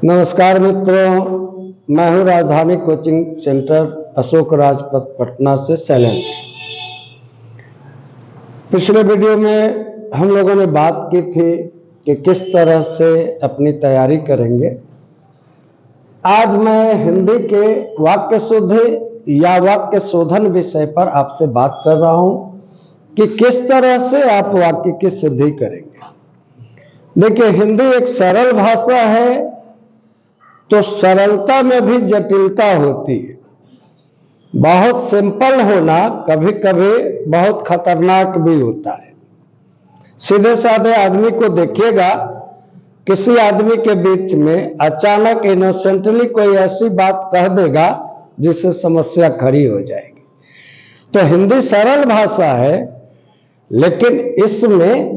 नमस्कार मित्रों, मैं हूं राजधानी कोचिंग सेंटर अशोक राजपथ पटना से शैलेंद्र। पिछले वीडियो में हम लोगों ने बात की थी कि किस तरह से अपनी तैयारी करेंगे। आज मैं हिंदी के वाक्य शुद्धि या वाक्य शोधन विषय पर आपसे बात कर रहा हूं कि किस तरह से आप वाक्य की शुद्धि करेंगे। देखिए, हिंदी एक सरल भाषा है, तो सरलता में भी जटिलता होती है। बहुत सिंपल होना कभी कभी बहुत खतरनाक भी होता है। सीधे साधे आदमी को देखिएगा, किसी आदमी के बीच में अचानक इनोसेंटली कोई ऐसी बात कह देगा जिससे समस्या खड़ी हो जाएगी। तो हिंदी सरल भाषा है, लेकिन इसमें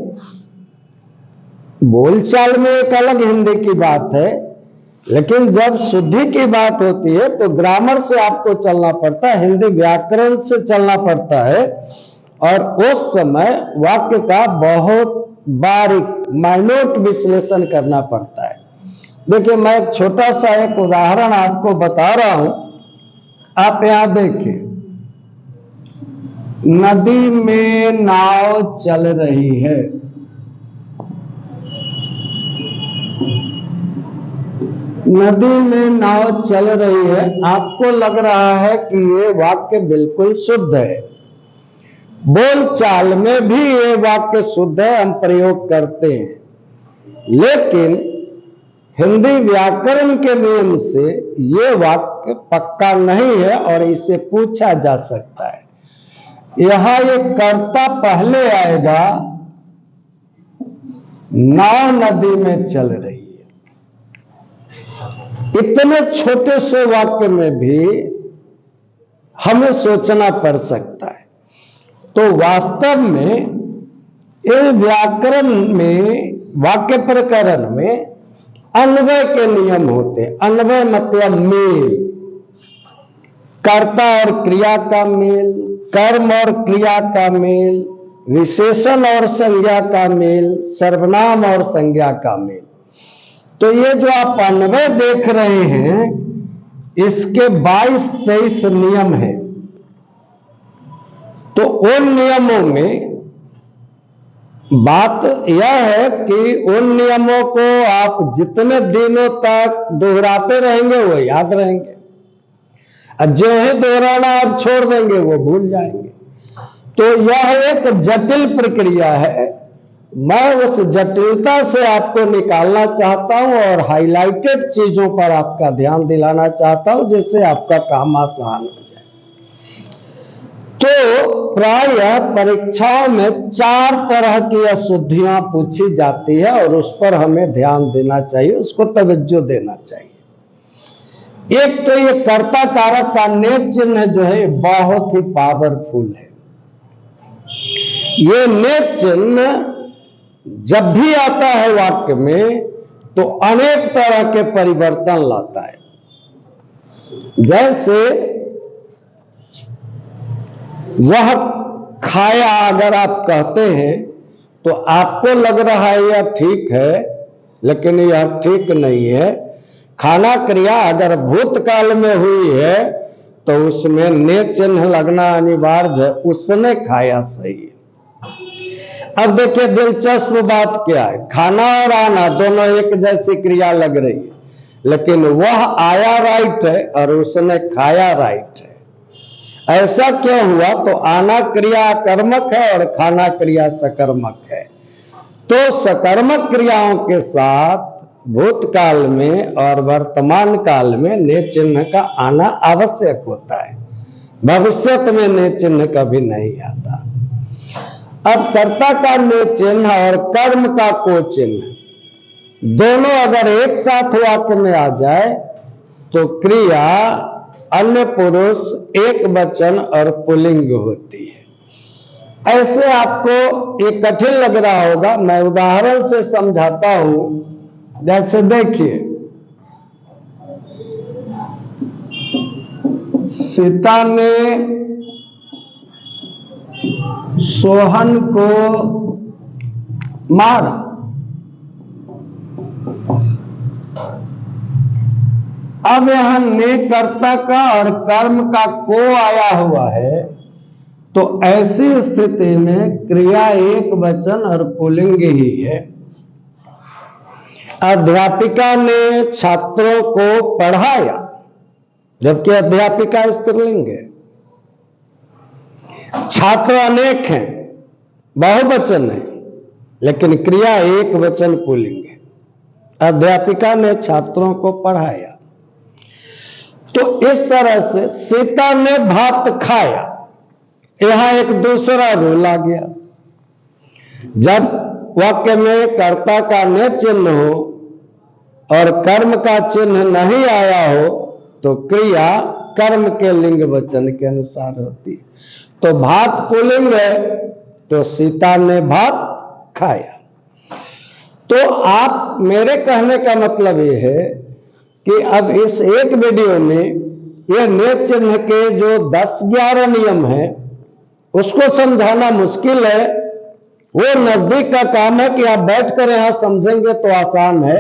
बोलचाल में एक अलग हिंदी की बात है, लेकिन जब शुद्धि की बात होती है तो ग्रामर से आपको चलना पड़ता है, हिंदी व्याकरण से चलना पड़ता है, और उस समय वाक्य का बहुत बारीक माइन्यूट विश्लेषण करना पड़ता है। देखिए, मैं एक छोटा सा एक उदाहरण आपको बता रहा हूं। आप यहां देखिए, नदी में नाव चल रही है। नदी में नाव चल रही है। आपको लग रहा है कि ये वाक्य बिल्कुल शुद्ध है। बोलचाल में भी ये वाक्य शुद्ध है, हम प्रयोग करते हैं, लेकिन हिंदी व्याकरण के नियम से ये वाक्य पक्का नहीं है और इसे पूछा जा सकता है। यहां ये कर्ता पहले आएगा, नाव नदी में चल रही है। इतने छोटे से वाक्य में भी हमें सोचना पड़ सकता है। तो वास्तव में इन व्याकरण में, वाक्य प्रकरण में अन्वय के नियम होते हैं। अन्वय मतलब मेल, कर्ता और क्रिया का मेल, कर्म और क्रिया का मेल, विशेषण और संज्ञा का मेल, सर्वनाम और संज्ञा का मेल। तो ये जो आप अन्वय देख रहे हैं, इसके 22-23 नियम हैं। तो उन नियमों में बात यह है कि उन नियमों को आप जितने दिनों तक दोहराते रहेंगे वो याद रहेंगे, और जो ही दोहराना आप छोड़ देंगे वो भूल जाएंगे। तो यह एक जटिल प्रक्रिया है। मैं उस जटिलता से आपको निकालना चाहता हूं और हाइलाइटेड चीजों पर आपका ध्यान दिलाना चाहता हूं, जिससे आपका काम आसान हो जाए। तो प्रायः परीक्षाओं में 4 तरह की अशुद्धियां पूछी जाती है और उस पर हमें ध्यान देना चाहिए, उसको तवज्जो देना चाहिए। एक तो ये कर्ता कारक का नेत चिन्ह जो है बहुत ही पावरफुल है। ये नेत चिन्ह जब भी आता है वाक्य में तो अनेक तरह के परिवर्तन लाता है। जैसे वह खाया अगर आप कहते हैं तो आपको लग रहा है यह ठीक है, लेकिन यह ठीक नहीं है। खाना क्रिया अगर भूतकाल में हुई है तो उसमें ने चिन्ह लगना अनिवार्य है, उसने खाया सही है। अब देखिए, दिलचस्प बात क्या है, खाना और आना दोनों एक जैसी क्रिया लग रही है, लेकिन वह आया राइट है और उसने खाया राइट है। ऐसा क्यों हुआ? तो आना क्रिया कर्मक है और खाना क्रिया सकर्मक है। तो सकर्मक क्रियाओं के साथ भूतकाल में और वर्तमान काल में ने चिन्ह का आना आवश्यक होता है। भविष्य में ने चिन्ह कभी नहीं आता। अब कर्ता का ने चिन्ह और कर्म का को चिन्ह दोनों अगर एक साथ वाक्य में आ जाए तो क्रिया अन्य पुरुष, एक वचन और पुल्लिंग होती है। ऐसे आपको ये कठिन लग रहा होगा, मैं उदाहरण से समझाता हूं। जैसे देखिए, सीता ने सोहन को मारा। अब यहां ने कर्ता का और कर्म का को आया हुआ है, तो ऐसी स्थिति में क्रिया एक वचन और पुल्लिंग ही है। अध्यापिका ने छात्रों को पढ़ाया, जबकि अध्यापिका स्त्रीलिंग है। छात्र अनेक हैं, बहुवचन है, लेकिन क्रिया एक वचन पुल्लिंग है। अध्यापिका ने छात्रों को पढ़ाया। तो इस तरह से सीता ने भात खाया, यहां एक दूसरा रूल आ गया। जब वाक्य में कर्ता का न चिन्ह हो और कर्म का चिन्ह नहीं आया हो, तो क्रिया कर्म के लिंग वचन के अनुसार होती है। तो भात पुल्लिंग है, तो सीता ने भात खाया। तो आप, मेरे कहने का मतलब ये है कि अब इस एक वीडियो में ये ने चिन्ह के जो 10-11 नियम हैं उसको समझाना मुश्किल है। वो नजदीक का काम है कि आप बैठकर यहां समझेंगे तो आसान है,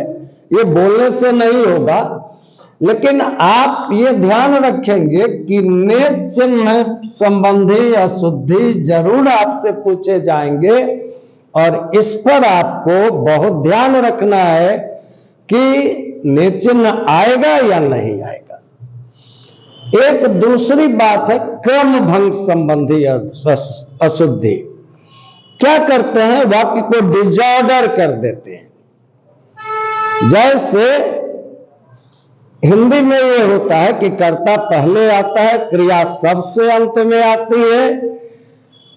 ये बोलने से नहीं होगा। लेकिन आप ये ध्यान रखेंगे कि ने चिन्ह संबंधी अशुद्धि जरूर आपसे पूछे जाएंगे, और इस पर आपको बहुत ध्यान रखना है कि ने चिन्ह आएगा या नहीं आएगा। एक दूसरी बात है क्रम भंग संबंधी अशुद्धि। क्या करते हैं, वाक्य को डिसऑर्डर कर देते हैं। जैसे हिंदी में ये होता है कि कर्ता पहले आता है, क्रिया सबसे अंत में आती है,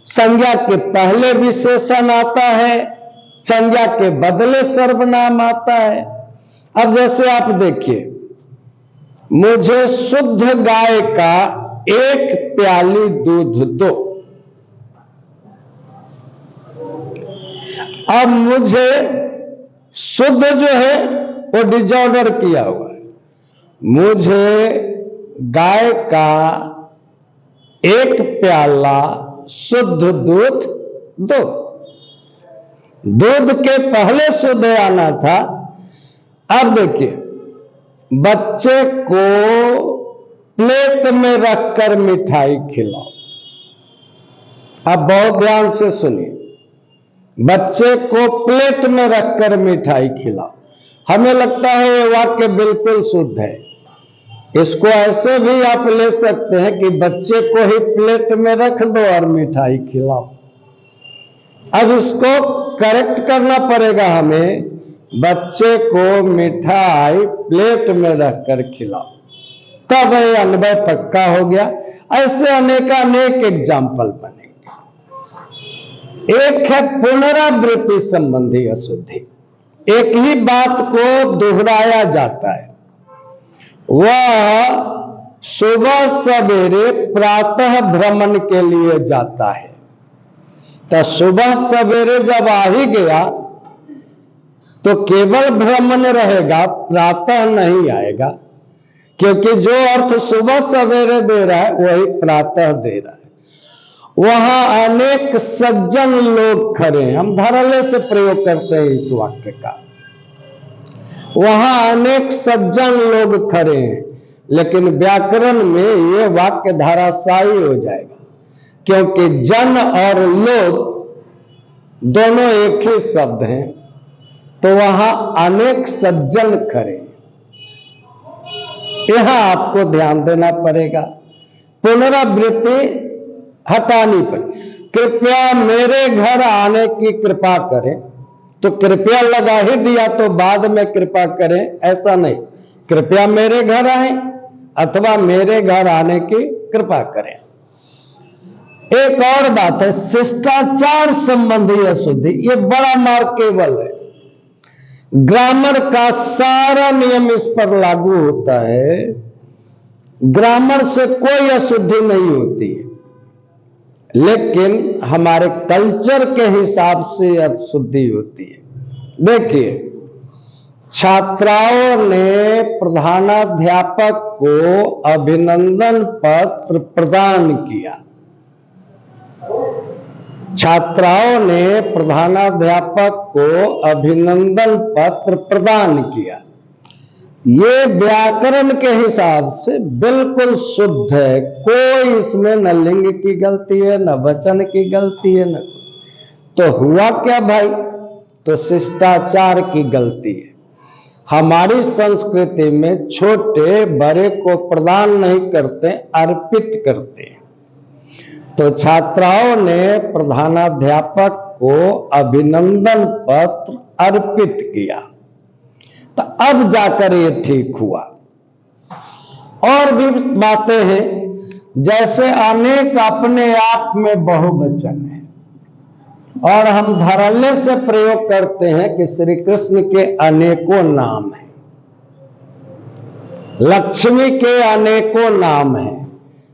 संज्ञा के पहले विशेषण आता है, संज्ञा के बदले सर्वनाम आता है। अब जैसे आप देखिए, मुझे शुद्ध गाय का 1 प्याली दूध दो। अब मुझे शुद्ध जो है वो डिसऑर्डर किया हुआ है। मुझे गाय का 1 प्याला शुद्ध दूध दो। दूध के पहले शुद्ध आना था। अब देखिए, बच्चे को प्लेट में रखकर मिठाई खिलाओ। अब बहुत ध्यान से सुनिए, बच्चे को प्लेट में रखकर मिठाई खिलाओ। हमें लगता है ये वाक्य बिल्कुल शुद्ध है। इसको ऐसे भी आप ले सकते हैं कि बच्चे को ही प्लेट में रख दो और मिठाई खिलाओ। अब इसको करेक्ट करना पड़ेगा हमें, बच्चे को मिठाई प्लेट में रखकर खिलाओ, तब ये अनुभव पक्का हो गया। ऐसे अनेकानेक एग्जाम्पल बनेंगे। एक है पुनरावृत्ति संबंधी अशुद्धि। एक ही बात को दोहराया जाता है। वह सुबह सवेरे प्रातः भ्रमण के लिए जाता है, तो सुबह सवेरे जब आ ही गया तो केवल भ्रमण रहेगा, प्रातः नहीं आएगा, क्योंकि जो अर्थ सुबह सवेरे दे रहा है वही प्रातः दे रहा है। वहां अनेक सज्जन लोग खड़े हैं, हम धरले से प्रयोग करते हैं इस वाक्य का। वहां अनेक सज्जन लोग खड़े हैं, लेकिन व्याकरण में यह वाक्य धाराशायी हो जाएगा, क्योंकि जन और लोग दोनों एक ही शब्द हैं। तो वहां अनेक सज्जन खड़े हैं, यहां आपको ध्यान देना पड़ेगा। पुनरावृत्ति हटानी पड़े। कृपया मेरे घर आने की कृपा करें, तो कृपया लगा ही दिया तो बाद में कृपा करें, ऐसा नहीं। कृपया मेरे घर आए अथवा मेरे घर आने की कृपा करें। एक और बात है शिष्टाचार संबंधी अशुद्धि। ये बड़ा मार्केबल है। ग्रामर का सारा नियम इस पर लागू होता है। ग्रामर से कोई अशुद्धि नहीं होती है, लेकिन हमारे कल्चर के हिसाब से अशुद्धि होती है। देखिए, छात्राओं ने प्रधानाध्यापक को अभिनंदन पत्र प्रदान किया। छात्राओं ने प्रधानाध्यापक को अभिनंदन पत्र प्रदान किया। ये व्याकरण के हिसाब से बिल्कुल शुद्ध है, कोई इसमें न लिंग की गलती है, न वचन की गलती है, न। तो हुआ क्या भाई? तो शिष्टाचार की गलती है। हमारी संस्कृति में छोटे बड़े को प्रदान नहीं करते, अर्पित करते। तो छात्राओं ने प्रधानाध्यापक को अभिनंदन पत्र अर्पित किया, तो अब जाकर ये ठीक हुआ। और भी बातें हैं, जैसे अनेक अपने आप में बहुवचन है, और हम धड़ल्ले से प्रयोग करते हैं कि श्री कृष्ण के अनेकों नाम हैं, लक्ष्मी के अनेकों नाम हैं,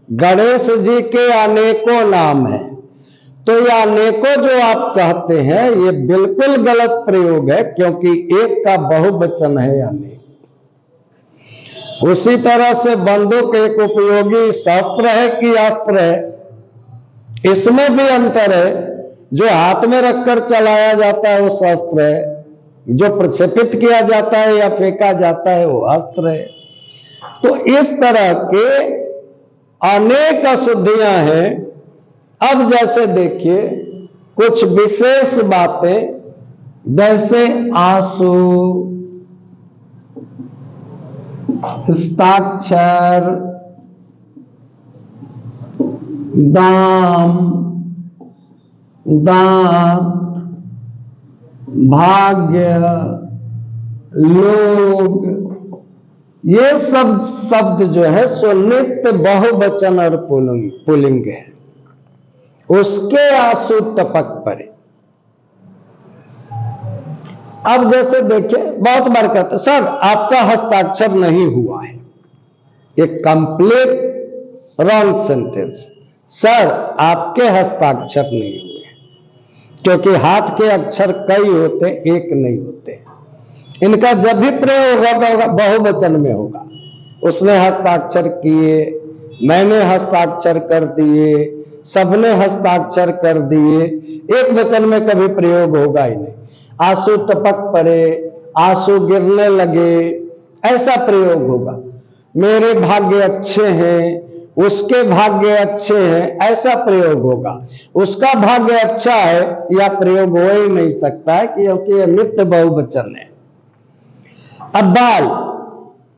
गणेश जी के अनेकों नाम हैं। तो ये अनेकों जो आप कहते हैं ये बिल्कुल गलत प्रयोग है, क्योंकि एक का बहुवचन है अनेक। उसी तरह से बंदूक एक उपयोगी शस्त्र है कि अस्त्र है, इसमें भी अंतर है। जो हाथ में रखकर चलाया जाता है वो शस्त्र है, जो प्रक्षेपित किया जाता है या फेंका जाता है वो अस्त्र है। तो इस तरह के अनेक अशुद्धियां हैं। अब जैसे देखिए कुछ विशेष बातें, जैसे आंसू, हस्ताक्षर, दाम, दांत, भाग्य, लोग, ये सब शब्द जो है सो नित्य बहुवचन और पुल्लिंग है। उसके आंसू टपक पड़े। अब जैसे देखिए बहुत बार कहते सर आपका हस्ताक्षर नहीं हुआ है, ये कंप्लीट रॉन्ग सेंटेंस। सर आपके हस्ताक्षर नहीं हुए, क्योंकि हाथ के अक्षर कई होते, एक नहीं होते। इनका जब भी प्रयोग होगा बहुवचन में होगा। उसने हस्ताक्षर किए, मैंने हस्ताक्षर कर दिए, सबने हस्ताक्षर कर दिए, एक वचन में कभी प्रयोग होगा ही नहीं। आंसू टपक पड़े, आंसू गिरने लगे, ऐसा प्रयोग होगा। मेरे भाग्य अच्छे हैं, उसके भाग्य अच्छे हैं, ऐसा प्रयोग होगा। उसका भाग्य अच्छा है या प्रयोग हो ही नहीं सकता है, क्योंकि यह नित्य बहुवचन है। अब बाल,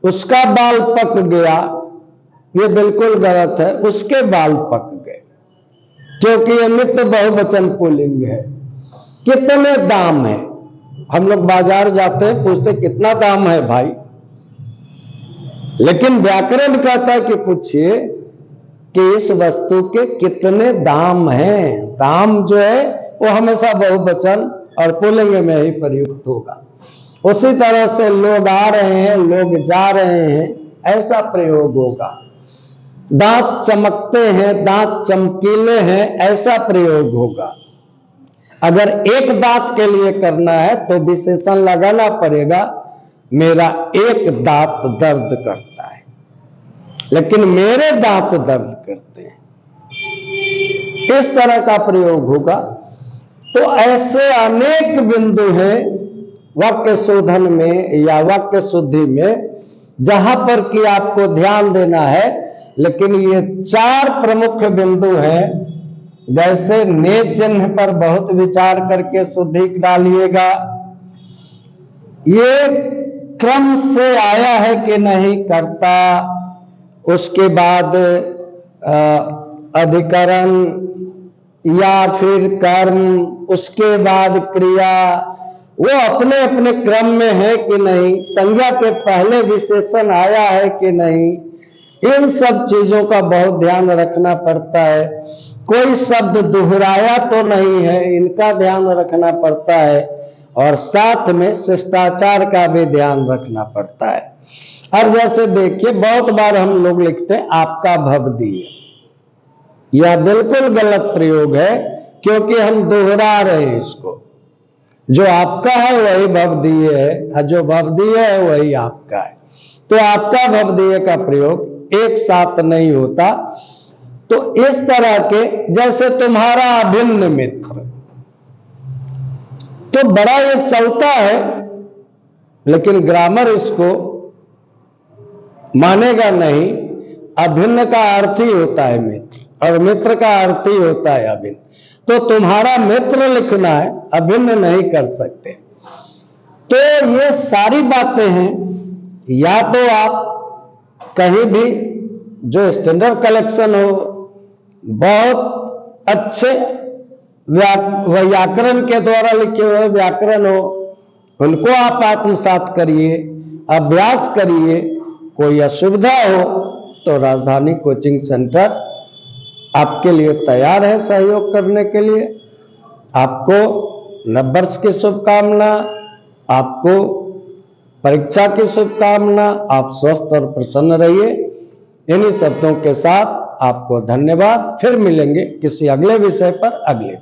उसका बाल पक गया, ये बिल्कुल गलत है। उसके बाल पक गए, क्योंकि यह नित्य बहुवचन पुल्लिंग है। कितने दाम है? हम लोग बाजार जाते हैं, पूछते कितना दाम है भाई, लेकिन व्याकरण कहता है कि पूछिए कि इस वस्तु के कितने दाम हैं। दाम जो है वो हमेशा बहुवचन और पुल्लिंग में ही प्रयुक्त होगा। उसी तरह से लोग आ रहे हैं, लोग जा रहे हैं, ऐसा प्रयोग होगा। दांत चमकते हैं, दांत चमकीले हैं, ऐसा प्रयोग होगा। अगर एक दांत के लिए करना है तो विशेषण लगाना पड़ेगा, मेरा एक दांत दर्द करता है, लेकिन मेरे दांत दर्द करते हैं, इस तरह का प्रयोग होगा। तो ऐसे अनेक बिंदु हैं वाक्य शोधन में या वाक्य शुद्धि में, जहां पर कि आपको ध्यान देना है। लेकिन ये 4 प्रमुख बिंदु हैं। जैसे ने चिन्ह पर बहुत विचार करके शुद्धि डालिएगा। ये क्रम से आया है कि नहीं कर्ता, उसके बाद अधिकरण या फिर कर्म, उसके बाद क्रिया, वो अपने अपने क्रम में है कि नहीं, संज्ञा के पहले विशेषण आया है कि नहीं, इन सब चीजों का बहुत ध्यान रखना पड़ता है। कोई शब्द दोहराया तो नहीं है, इनका ध्यान रखना पड़ता है। और साथ में शिष्टाचार का भी ध्यान रखना पड़ता है। और जैसे देखिए बहुत बार हम लोग लिखते हैं आपका भवदीय, यह बिल्कुल गलत प्रयोग है, क्योंकि हम दोहरा रहे हैं इसको। जो आपका है वही भवदीय है, जो भवदीय है वही आपका है। तो आपका भवदीय का प्रयोग एक साथ नहीं होता। तो इस तरह के, जैसे तुम्हारा अभिन्न मित्र, तो बड़ा ये चलता है, लेकिन ग्रामर इसको मानेगा नहीं। अभिन्न का अर्थ ही होता है मित्र, और मित्र का अर्थ ही होता है अभिन्न। तो तुम्हारा मित्र लिखना है, अभिन्न नहीं कर सकते। तो ये सारी बातें हैं, या तो आप कहीं भी जो स्टैंडर्ड कलेक्शन हो, बहुत अच्छे व्याकरण के द्वारा लिखे हुए व्याकरण हो, उनको आप आत्मसात करिए, अभ्यास करिए। कोई असुविधा हो तो राजधानी कोचिंग सेंटर आपके लिए तैयार है सहयोग करने के लिए। आपको नववर्ष की शुभकामना, आपको परीक्षा की शुभकामना। आप स्वस्थ और प्रसन्न रहिए। इन्हीं शब्दों के साथ आपको धन्यवाद। फिर मिलेंगे किसी अगले विषय पर अगले